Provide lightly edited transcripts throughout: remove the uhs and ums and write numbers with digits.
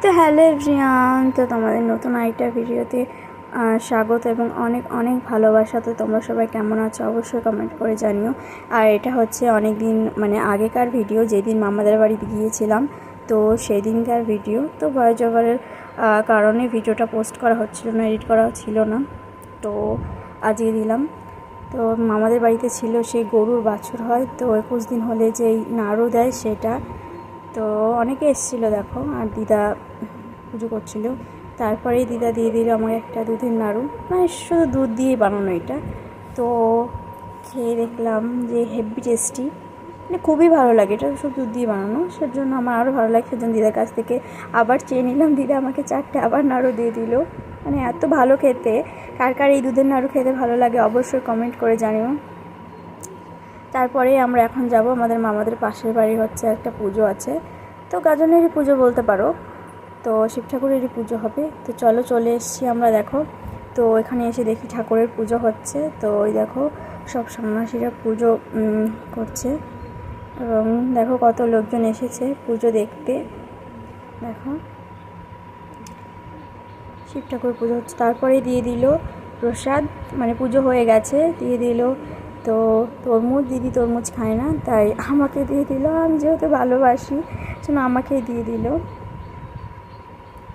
তো hello everyone, তো তোমাদের নতুন আরেকটা ভিডিওতে স্বাগত এবং অনেক অনেক ভালোবাসা। তো তোমরা সবাই কেমন আছো অবশ্যই কমেন্ট করে জানিও। আর এটা হচ্ছে অনেক দিন মানে আগেকার ভিডিও, যেদিন মামাদের বাড়িতে গিয়েছিলাম তো সেই দিনকার ভিডিও। তো ভয়েস ওভারের কারণে ভিডিওটা পোস্ট করা হচ্ছিল না, এডিট করা ছিল না, তো আজকে দিলাম। তো মামাদের বাড়িতে ছিল সেই গরুর বাছুর হয়, তো 21 দিন হলে যেই নাড়ু দেয় সেটা। তো অনেকে এসেছিলো দেখো, আর দিদা পুজো করছিল। তারপরেই দিদা দিয়ে দিল আমাকে একটা দুধের নাড়ু, মানে শুধু দুধ দিয়ে বানানো এটা। তো খেয়ে দেখলাম যে হেভি টেস্টি, মানে খুবই ভালো লাগে। এটা শুধু দুধ দিয়ে বানানো, সেজন্য আমার আরও ভালো লাগে। সেজন্য দিদার কাছ থেকে আবার চেয়ে নিলাম। দিদা আমাকে 4টে আবার নাড়ু দিয়ে দিল, মানে এত ভালো খেতে। কার কার এই দুধের নাড়ু খেতে ভালো লাগে অবশ্যই কমেন্ট করে জানিও। তারপরে আমরা এখন যাব আমাদের মামাদের পাশের বাড়ি, হচ্ছে একটা পুজো আছে, তো গাজনেরই পুজো বলতে পারো। তো শিব ঠাকুরেরই পুজো হবে। তো চলে এসেছি আমরা, দেখো। তো এখানে এসে দেখি ঠাকুরের পুজো হচ্ছে। তো ওই দেখো সব সন্ন্যাসীরা পুজো করছে, এবং দেখো কত লোকজন এসেছে পুজো দেখতে। দেখো শিব ঠাকুর পুজো হচ্ছে। তারপরে দিয়ে দিল প্রসাদ, মানে পুজো হয়ে গেছে, দিয়ে দিল তো তরমুজ। দিদি তরমুজ খায় না, তাই আমাকে দিয়ে দিল। আমি যেহেতু ভালোবাসি সেজন্য আমাকেই দিয়ে দিল।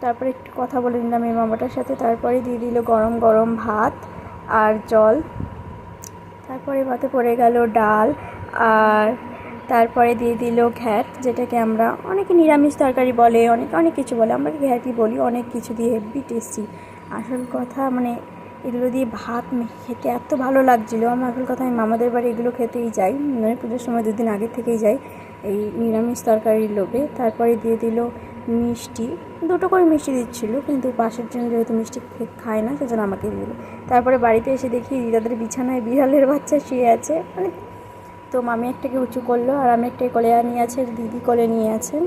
তারপরে একটু কথা বলে নিলাম এই মামাটার সাথে। তারপরে দিয়ে দিল গরম গরম ভাত আর জল। তারপরে ভাতে পড়ে গেল ডাল, আর তারপরে দিয়ে দিল ঘ্যাট, যেটাকে আমরা অনেকে নিরামিষ তরকারি বলে, অনেক কিছু বলে, আমরা ঘ্যাটই বলি। অনেক কিছু দিয়ে হেভি টেস্টি। আসল কথা মানে এগুলো দিয়ে ভাত খেতে এত ভালো লাগছিলো আমার। আসল কথা আমি মামাদের বাড়ি এগুলো খেতেই যাই, মানে পুজোর সময় 2 দিন আগে থেকেই যাই এই নিরামিষ তরকারির লোভে। তারপরে দিয়ে দিল মিষ্টি, 2টো করে মিষ্টি দিচ্ছিলো, কিন্তু পাশের জন্য যেহেতু মিষ্টি খায় না সেজন্য আমাকে দিয়ে দিল। তারপরে বাড়িতে এসে দেখি দিদাদের বিছানায় বিড়ালের বাচ্চা শুয়ে আছে, মানে তো মামি একটাকে উঁচু করলো আর আমি একটাকে কোলে নিয়ে আছে, দিদি কোলে নিয়ে আছেন।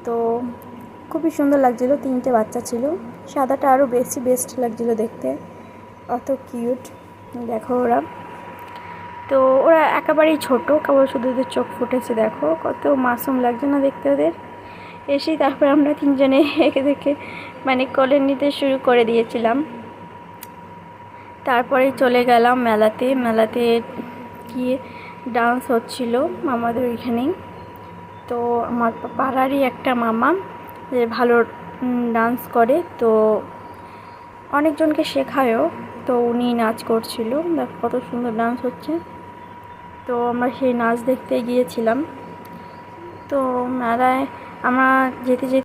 তো খুবই সুন্দর লাগছিলো, 3টে বাচ্চা ছিল। সাদাটা আরও বেশি বেস্ট লাগছিলো দেখতে, অত কিউট। দেখো ওরা, তো ওরা একেবারেই ছোটো, কেবল শুধু ওদের চোখ ফুটেছে। দেখো কত মাসুম লাগছে না দেখতে ওদের। এসেই তারপর আমরা 3জনে একে দেখে মানে কোলে নিতে শুরু করে দিয়েছিলাম। তারপরে চলে গেলাম মেলাতে গিয়ে ডান্স হচ্ছিল আমাদের ওইখানেই। তো আমার পাড়ারই একটা মামা যে ভালো ডান্স করে, তো অনেকজনকে শেখায়ও, তো উনি নাচ করছিল। দেখো কত সুন্দর ডান্স হচ্ছে। তো আমরা সেই নাচ দেখতে গিয়েছিলাম। তো মেলায় আমরা যেতে